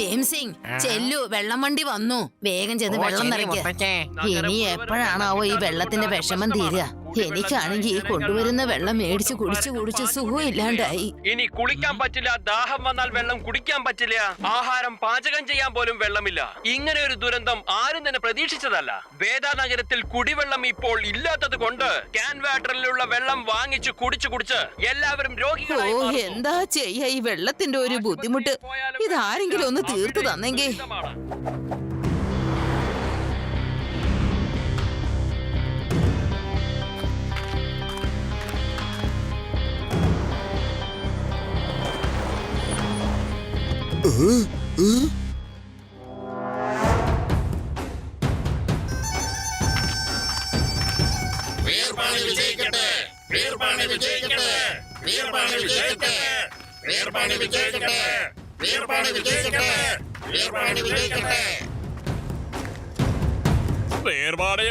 ഭീംസിംഗ് ചെല്ലു, വെള്ളം വണ്ടി വന്നു. വേഗം ചെന്ന് വെള്ളം നിറയ്ക്ക. ഇനി എപ്പോഴാണാവോ ഈ വെള്ളത്തിന്റെ വിഷമം തീരുക? എനിക്കാണെങ്കിൽ ഈ കൊണ്ടുവരുന്ന വെള്ളം മേടിച്ച് കുടിച്ച് സുഖമില്ലാണ്ടായി. ഇനി കുളിക്കാൻ പറ്റില്ല, ദാഹം വന്നാൽ വെള്ളം കുടിക്കാൻ പറ്റില്ല, ആഹാരം പാചകം ചെയ്യാൻ പോലും വെള്ളമില്ല. ഇങ്ങനെ ഒരു ദുരന്തം ആരും തന്നെ പ്രതീക്ഷിച്ചതല്ല. വേദാ നഗരത്തിൽ കുടിവെള്ളം ഇപ്പോൾ ഇല്ലാത്തത് കൊണ്ട് ക്യാൻ വാട്ടറിലുള്ള വെള്ളം വാങ്ങിച്ച് കുടിച്ച് എല്ലാവരും രോഗികളായി. എന്താ ചെയ്യാ ഈ വെള്ളത്തിന്റെ ഒരു ബുദ്ധിമുട്ട്? ഇതാരെങ്കിലും ഒന്ന് തീർത്തു തന്നെങ്കിൽ.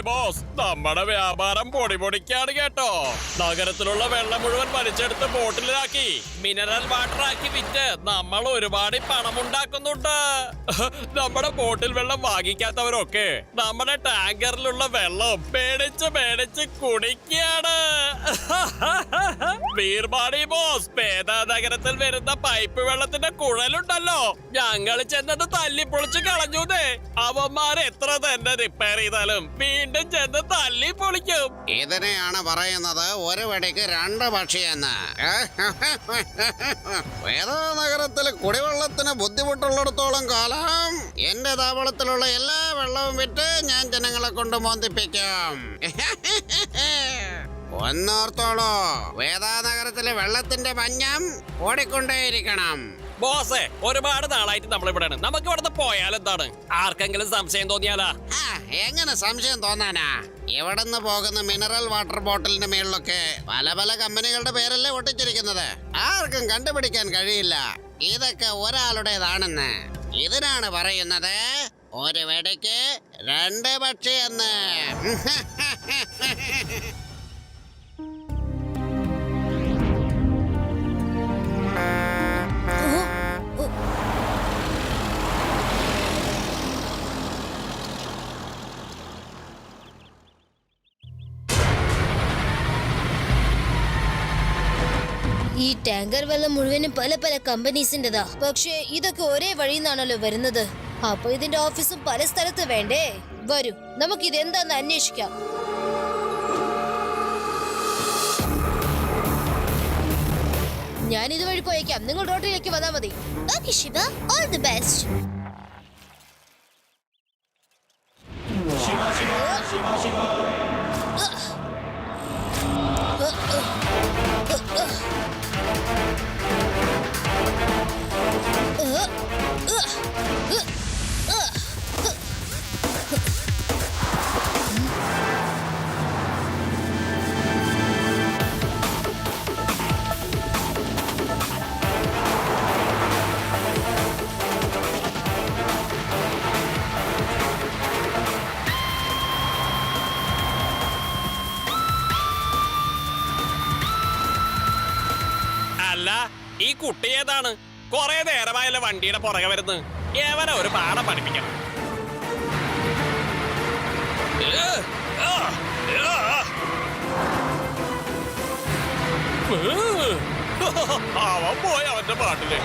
ബോസ്, നമ്മുടെ വ്യാപാരം പൊടിക്കാണ് കേട്ടോ. നഗരത്തിലുള്ള വെള്ളം മുഴുവൻ വലിച്ചെടുത്ത് ബോട്ടിലാക്കി മിനറൽ വാട്ടർ ആക്കി വിറ്റ് നമ്മൾ ഒരുപാട് പണം ഉണ്ടാക്കുന്നുണ്ട്. നമ്മുടെ ബോട്ടിൽ വെള്ളം വാങ്ങിക്കാത്തവരൊക്കെ നമ്മുടെ ടാങ്കറിലുള്ള വെള്ളം മേടിച്ച് കുടിക്കാണ്. വീർപാടി ബോസ്, വേദാ നഗരത്തിൽ വരുന്ന പൈപ്പ് വെള്ളത്തിന്റെ കുഴലുണ്ടല്ലോ, ഞങ്ങൾ ചെന്നത് തല്ലിപ്പൊളിച്ച് കളഞ്ഞൂന്നേ. അവന്മാർ എത്ര തന്നെ റിപ്പയർ ചെയ്താലും വീണ്ടും ചെന്ന് തല്ലി പൊളിക്കും. ഇതിനെയാണ് പറയുന്നത് ഒരു വെടിക്ക് രണ്ട് പക്ഷിയെന്ന്. വേദാ നഗരത്തിൽ കുടിവെള്ളത്തിന് ബുദ്ധിമുട്ടുള്ളിടത്തോളം കാലം എന്റെ താവളത്തിലുള്ള എല്ലാ വെള്ളവും വിറ്റ് ഞാൻ ജനങ്ങളെ കൊണ്ട് മോന്തിപ്പിക്കും. ഒന്നോർത്തോളൂ, വേദാ നഗരത്തിലെ വെള്ളത്തിന്റെ പഞ്ഞം ഓടിക്കൊണ്ടേയിരിക്കണം. ബോസേ, ഒരുപാട് നാളായിട്ട് നമ്മൾ ഇവിടെയാണ്. നമുക്ക് ഇവിടുന്ന് പോയാലെന്താണ്? ആർക്കെങ്കിലും സംശയം തോന്നിയാലാ? എങ്ങനെ സംശയം തോന്നാനാ? ഇവിടുന്ന് പോകുന്ന മിനറൽ വാട്ടർ ബോട്ടിലിന്റെ മേളിലൊക്കെ പല കമ്പനികളുടെ പേരല്ലേ ഒട്ടിച്ചിരിക്കുന്നത്. ആർക്കും കണ്ടുപിടിക്കാൻ കഴിയില്ല ഇതൊക്കെ ഒരാളുടേതാണെന്ന്. ഇതിനാണ് പറയുന്നത് ഒരു വെടിക്ക് രണ്ട് പക്ഷി എന്ന്. ഈ ടാങ്കർ വെള്ളം മുഴുവനും പല കമ്പനീസിന്റെതാ. പക്ഷേ ഇതൊക്കെ ഒരേ വഴിന്നാണല്ലോ വരുന്നത്. അപ്പൊ ഇതിന്റെ ഓഫീസും പല സ്ഥലത്ത് വേണ്ടേ? വരൂ, നമുക്ക് ഇതെന്താന്ന് അന്വേഷിക്കാം. ഞാൻ ഇതുവഴി പോയേക്കാം, നിങ്ങൾ റോഡിലേക്ക് വന്നാൽ മതി. Okay Shiva, all the best. ഈ കുട്ടി ഏതാണ്? കൊറേ നേരമായല്ലോ വണ്ടിയുടെ പുറകെ വരുന്നത്. ഏവനെ ഒരു പാഠം പഠിപ്പിക്കണം. അവൻ പോയ അവന്റെ പാട്ടില്.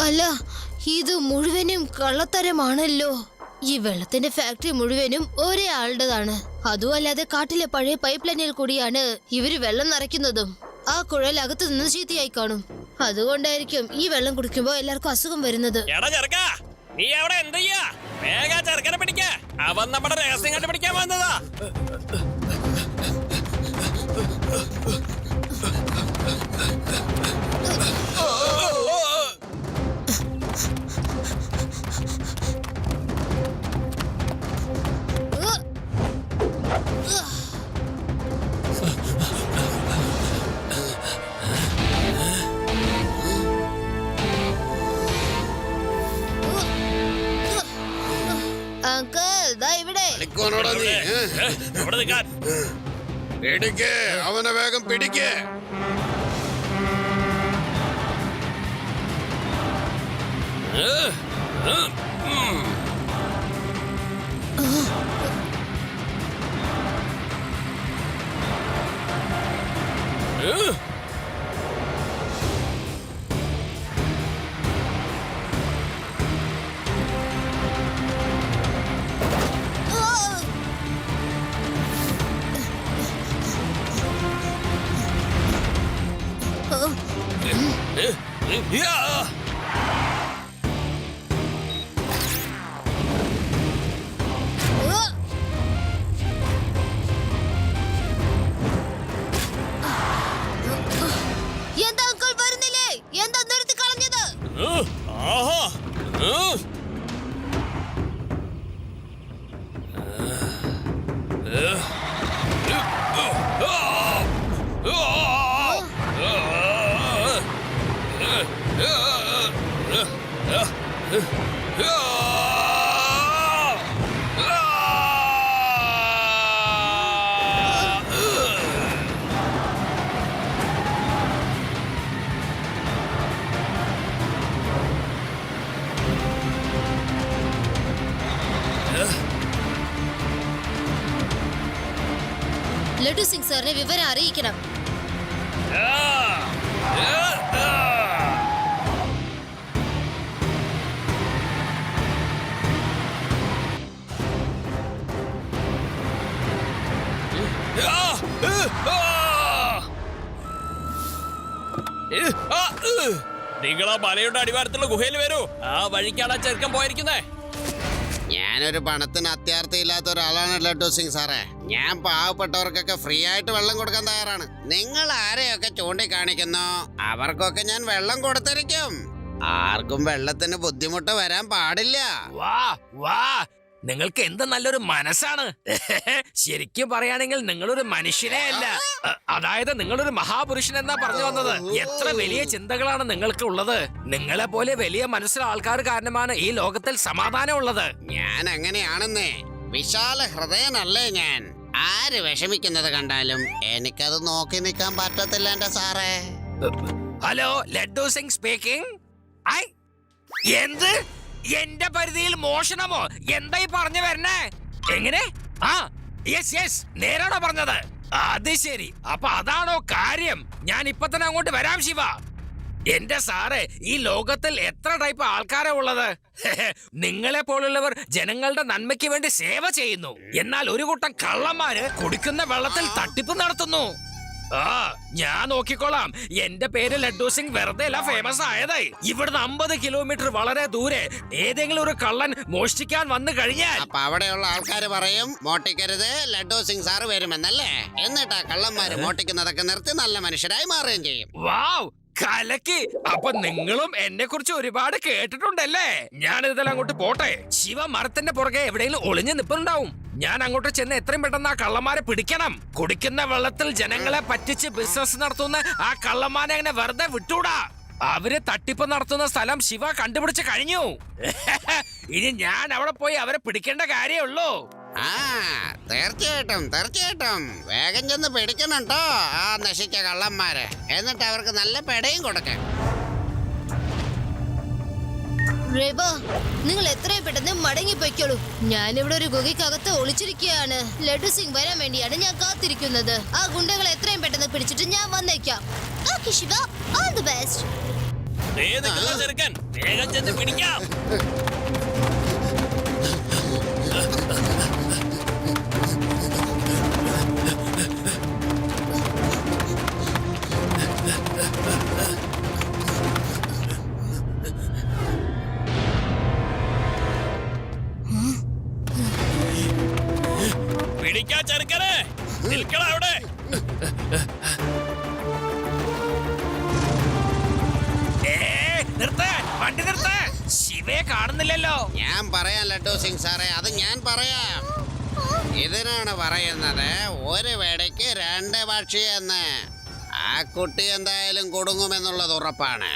അല്ല, ഇത് മുഴുവനും കള്ളത്തരമാണല്ലോ. ഈ വെള്ളത്തിന്റെ ഫാക്ടറി മുഴുവനും ഒരേ ആളുടേതാണ്. അതുമല്ലാതെ കാട്ടിലെ പഴയ പൈപ്പ് ലൈനിൽ കൂടിയാണ് ഇവര് വെള്ളം നിറയ്ക്കുന്നതും. ആ കുഴൽ അകത്ത് നിന്ന് ചീത്തയായി കാണും. അതുകൊണ്ടായിരിക്കും ഈ വെള്ളം കുടിക്കുമ്പോ എല്ലാവർക്കും അസുഖം വരുന്നത്. എടാ ചെറുക്കാ, നീ അവിടെ എന്ത് ചെയ്യാ? വേഗം ചെറുക്കനെ പിടിക്ക. അവൻ നമ്മുടെ രഹസ്യം കണ്ടുപിടിക്കാൻ വന്നതാ. അങ്കിൾ ദാ ഇവിടെ. അവിടെ നിൽക്കാൻ. പിടിക്ക്, അവനെ വേഗം പിടിക്ക്. എന്താ അങ്കിൾ വരുന്നില്ലേ? എന്താ നിർത്തി കളഞ്ഞത്? ലഡു സിംഗ് സാറിനെ വിവരം അറിയിക്കണം. നിങ്ങൾ ആ മലയുടെ അടിവാരത്തുള്ള ഗുഹയിൽ വരൂ. ആ വഴിക്കാണ് ആ ചെറുക്കൻ പോയിരിക്കുന്നേ. ഞാനൊരു പണത്തിന് അത്യാർത്ഥിയില്ലാത്ത ഒരാളാണ് ലഡു സിംഗ് സാറേ. ഞാൻ പാവപ്പെട്ടവർക്കൊക്കെ ഫ്രീ ആയിട്ട് വെള്ളം കൊടുക്കാൻ തയ്യാറാണ്. നിങ്ങൾ ആരെയൊക്കെ ചൂണ്ടിക്കാണിക്കുന്നോ അവർക്കൊക്കെ ഞാൻ വെള്ളം കൊടുത്തിരിക്കും. ആർക്കും വെള്ളത്തിന് ബുദ്ധിമുട്ട് വരാൻ പാടില്ല. വാ വാ, നിങ്ങൾക്ക് എന്ത് നല്ലൊരു മനസ്സാണ്. ശരിക്കും പറയുകയാണെങ്കിൽ നിങ്ങളൊരു മനുഷ്യനേ അല്ല, അതായത് നിങ്ങളൊരു മഹാപുരുഷൻ എന്നാ പറഞ്ഞു വന്നത്. എത്ര വലിയ ചിന്തകളാണ് നിങ്ങൾക്ക് ഉള്ളത്. നിങ്ങളെ പോലെ വലിയ മനസ്സിലെ ആൾക്കാർ കാരണമാണ് ഈ ലോകത്തിൽ സമാധാനം ഉള്ളത്. ഞാൻ അങ്ങനെയാണെന്നേ, വിശാല ഹൃദയനല്ലേ ഞാൻ. ആര് വിഷമിക്കുന്നത് കണ്ടാലും എനിക്കത് നോക്കി നിൽക്കാൻ പറ്റത്തില്ല എന്റെ സാറേ. Hello, laddu Singh speaking. I, എന്ത്? എന്റെ പരിധിയിൽ മോഷണമോ? എന്തായി പറഞ്ഞു വരണേ? എങ്ങനെ? ആ, യെസ് യെസ്, നേരാണോ പറഞ്ഞത്? അത് ശരി, അപ്പൊ അതാണോ കാര്യം? ഞാൻ ഇപ്പൊ തന്നെ അങ്ങോട്ട് വരാം ശിവ. എന്റെ സാറേ, ഈ ലോകത്തിൽ എത്ര ടൈപ്പ് ആൾക്കാരാ ഉള്ളത്. നിങ്ങളെ പോലുള്ളവർ ജനങ്ങളുടെ നന്മയ്ക്ക് വേണ്ടി സേവ ചെയ്യുന്നു. എന്നാൽ ഒരു കൂട്ടം കള്ളന്മാര് കുടിക്കുന്ന വെള്ളത്തിൽ തട്ടിപ്പ് നടത്തുന്നു. ആ, ഞാൻ നോക്കിക്കോളാം. എന്റെ പേര് ലഡു സിംഗ് വെറുതെ അല്ല ഫേമസ് ആയതായി. ഇവിടുന്ന് 50 കിലോമീറ്റർ വളരെ ദൂരെ ഏതെങ്കിലും ഒരു കള്ളൻ മോഷ്ടിക്കാൻ വന്നു കഴിഞ്ഞാൽ അപ്പൊ അവിടെയുള്ള ആൾക്കാർ പറയും മോട്ടിക്കരുത്, ലഡു സിംഗ് സാറ് വരുമെന്നല്ലേ. എന്നിട്ടാ കള്ളന്മാര് മോട്ടിക്കുന്നതൊക്കെ നിർത്തി നല്ല മനുഷ്യരായി മാറുകയും ചെയ്യും. വാവ്, കലക്കി. അപ്പൊ നിങ്ങളും എന്നെ കുറിച്ച് ഒരുപാട് കേട്ടിട്ടുണ്ടല്ലേ. ഞാൻ ഇതെല്ലാം അങ്ങോട്ട് പോട്ടെ. ശിവ മരത്തിന്റെ പുറകെ എവിടെയെങ്കിലും ഒളിഞ്ഞു നിൽപ്പുണ്ടാവും. ഞാൻ അങ്ങോട്ട് ചെന്ന് എത്രയും പെട്ടെന്ന് ആ കള്ളന്മാരെ പിടിക്കണം. കുടിക്കുന്ന വെള്ളത്തിൽ ജനങ്ങളെ പറ്റിച്ച് ബിസിനസ് നടത്തുന്ന ആ കള്ളന്മാരെ അങ്ങനെ വെറുതെ വിട്ടൂടാ. അവര് തട്ടിപ്പ് നടത്തുന്ന സ്ഥലം ശിവ കണ്ടുപിടിച്ച് കഴിഞ്ഞു. ഇനി ഞാൻ അവിടെ പോയി അവരെ പിടിക്കേണ്ട കാര്യമുള്ളൂ. ആ, തീർച്ചയായിട്ടും തീർച്ചയായിട്ടും വേഗം ചെന്ന് പിടിക്കണം ട്ടോ ആ നശിച്ച കള്ളന്മാരെ. എന്നിട്ട് അവർക്ക് നല്ല പെടയും കൊടുക്കാം. റേബ, നിങ്ങൾ എത്രയും പെട്ടെന്ന് മടങ്ങി പൊയ്ക്കോളൂ. ഞാനിവിടെ ഒരു ഗുഹയ്ക്കകത്ത് ഒളിച്ചിരിക്കുകയാണ്. ലഡു സിംഗ് വരാൻ വേണ്ടിയാണ് ഞാൻ കാത്തിരിക്കുന്നത്. ആ ഗുണ്ടകളെ എത്രയും പെട്ടെന്ന് പിടിച്ചിട്ട് ഞാൻ വന്നേക്കാം. Okay Shiva, all the best. ദേ നിൽക്കുന്ന ചെറുക്കൻ വേഗം ചെന്ന് പിടിക്കാം. പിടിക്കാ ചെറുക്കനെ, നിൽക്കണ അവിടെ. നിർത്ത, വണ്ടി നിർത്ത. ശിവയെ കാണുന്നില്ലല്ലോ. ഞാൻ പറയാം ലഡ്ഡു സിംഗ് സാറേ, അത് ഞാൻ പറയാം. ഇതിനാണ് പറയുന്നത് ഒരു വെടിക്ക് രണ്ട് പക്ഷി എന്ന്. ആ കുട്ടി എന്തായാലും കുടുങ്ങുമെന്നുള്ളത് ഉറപ്പാണ്.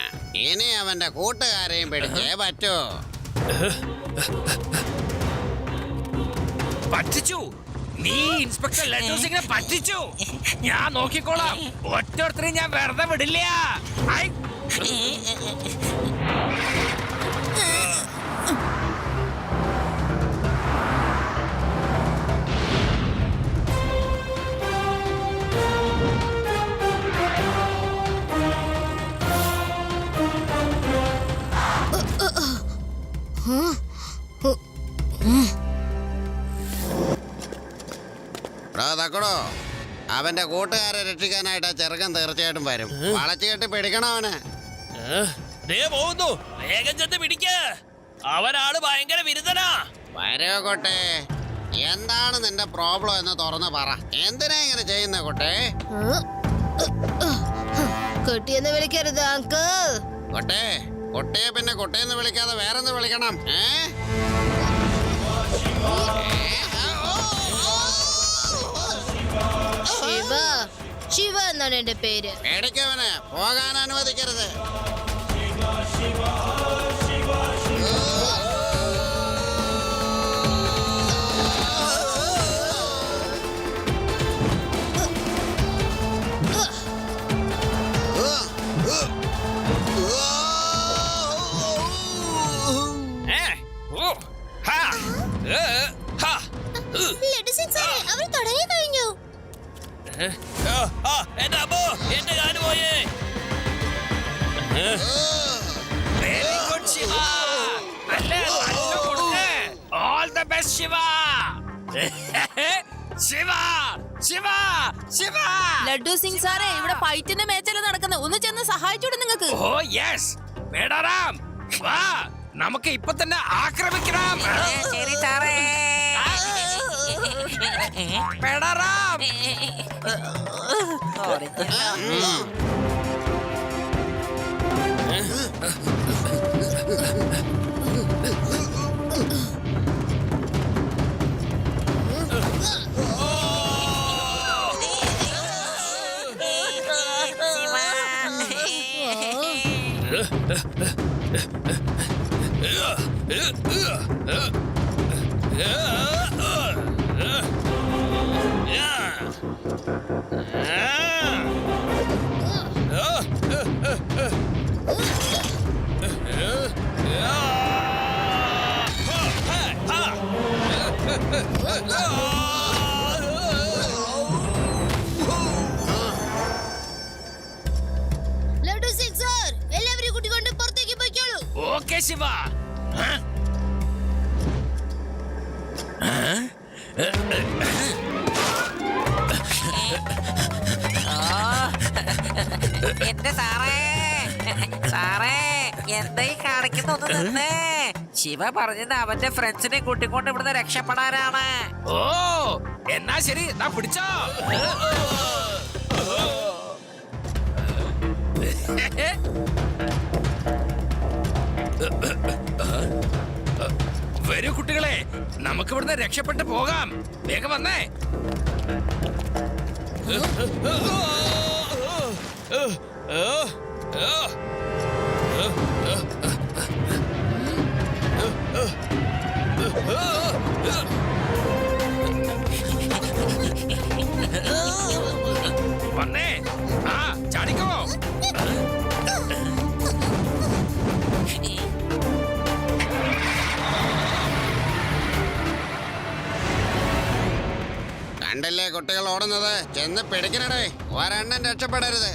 ഇനി അവന്റെ കൂട്ടുകാരെയും പിടിച്ചേ പറ്റൂ. പറ്റിച്ചു. നീ ഇൻസ്പെക്ടർ ലഡ്ഡു സിംഗിനെ പറ്റിച്ചു. ഞാൻ നോക്കിക്കോളാം. ഒറ്റൊരുത്തരെയും ഞാൻ വെറുതെ വിടില്ല. ഐ. തക്കടോ, അവന്റെ കൂട്ടുകാരെ രക്ഷിക്കാനായിട്ട് ആ ചെറുക്കൻ തീർച്ചയായിട്ടും വരും. വളച്ചു കെട്ടി പിടിക്കണം അവന്. ദേ പോകുന്നു, വേഗം ചെന്ന് പിടിക്ക. അവനാള് ഭയങ്കര വിരുദ്ധനാ. വരോ കൊട്ടെ, എന്താണ് നിന്റെ പ്രോബ്ലം എന്ന് തുറന്ന് പറ. എന്തിനാ ഇങ്ങനെ ചെയ്യുന്ന കൊട്ടെ? കുട്ടിയെന്ന് വിളിക്കരുത് അങ്കിൾ. കൊട്ടെ, കൊട്ടയെ പിന്നെ കൊട്ടയെന്ന് വിളിക്കാതെ വേറെന്ന് വിളിക്കണം. ശിവ, ശിവ എന്നാണ് എന്റെ പേര്. പേടിക്കവന്, പോകാൻ അനുവദിക്കരുത്. അവർ തുടങ്ങി കഴിഞ്ഞു. എന്റെ അമ്മോ, എന്റെ കാല് പോയേ. Very good Shiva. നല്ല കൊടുക്ക്. All the best Shiva. Shiva, Shiva, Shiva. Laddu Singh സാറേ, ഇവിടെ ഫൈറ്റിന്റെ മേച്ചല് നടക്കുന്നത്. ഒന്ന് ചെന്ന് സഹായിച്ചൂടെ നിങ്ങൾക്ക്? ഓ യെസ്, മേഡാറാം വാ, നമുക്ക് ഇപ്പൊ തന്നെ ആക്രമിക്കണം. ശരി സാറേ. മേഡാറാം. ലഡ്ഡു സിംഗ് സാർ, എല്ലാവരെയും കൂട്ടിക്കൊണ്ട് പുറത്തേക്ക് പോയിക്കോളൂ. ഓക്കെ ശിവ. എന്റെ സാറേ, സാറേ എന്തായി കാണിക്കുന്നൊന്ന് നിന്നേ. ശിവ പറഞ്ഞത് അവന്റെ ഫ്രണ്ട്സിനെ കൂട്ടിക്കൊണ്ട് ഇവിടുന്ന് രക്ഷപ്പെടാനാണ്. ഓ എന്നാ ശരി, എന്നാ പിടിച്ചോ. വരൂ കുട്ടികളെ, നമുക്ക് ഇവിടുന്ന് രക്ഷപ്പെട്ട് പോകാം. വേഗം വന്നേ. വന്നേ. ആ ചാടിക്കോ. കണ്ടില്ലേ കുട്ടികൾ ഓടുന്നത്? ചെന്ന് പിടിക്കണടേ, ഒരെണ്ണം രക്ഷപ്പെടരുത്.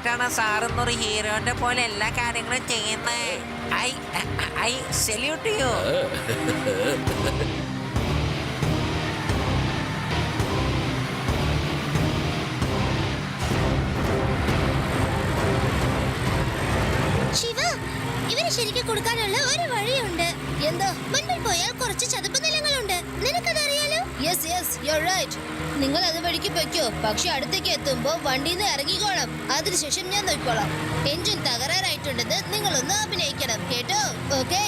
ആദ്യമായിട്ടാണ് സാറൊന്നൊരു ഹീറോന്റെ പോലെ എല്ലാ കാര്യങ്ങളും ചെയ്യുന്നത്. I salute U. ശിവ, ഇവന് ശരിക്കും കൊടുക്കാനുള്ള ഒരു വഴിയുണ്ട്. എന്തോ? മുൻപിൽ പോയാൽ കുറച്ച് ചതുപ്പ് നിലങ്ങളുണ്ട്. നിനക്കതറിയാലോ? Yes yes, you are right. നിങ്ങൾ അത് വഴിക്ക് പൊയ്ക്കോ. പക്ഷെ അടുത്തേക്ക് എത്തുമ്പോ വണ്ടിയിൽ നിന്ന് ഇറങ്ങിക്കോളാം. അതിനുശേഷം ഞാൻ നോക്കിക്കോളാം. എഞ്ചിൻ തകരാറായിട്ടുണ്ടെന്ന് നിങ്ങളൊന്ന് അഭിനയിക്കണം, കേട്ടോ? ഓക്കെ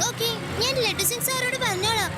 ഓക്കെ, ഞാൻ ലഡ്ഡു സിംഗ് സാറോട് പറഞ്ഞോളാം.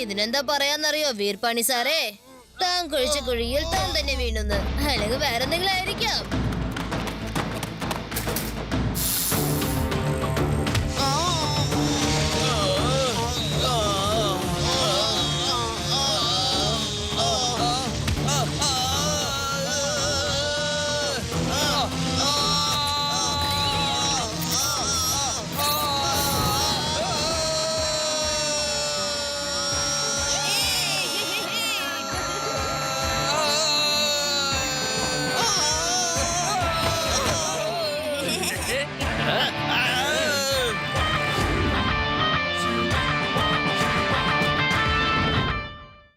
ഇതിനെന്താ പറയാന്നറിയോ വീർപ്പാണി സാറേ? താൻ കുഴിച്ച കുഴിയിൽ താൻ തന്നെ വീണുന്ന്. അല്ലെങ്കിൽ വേറെന്തെങ്കിലും ആയിരിക്കാം.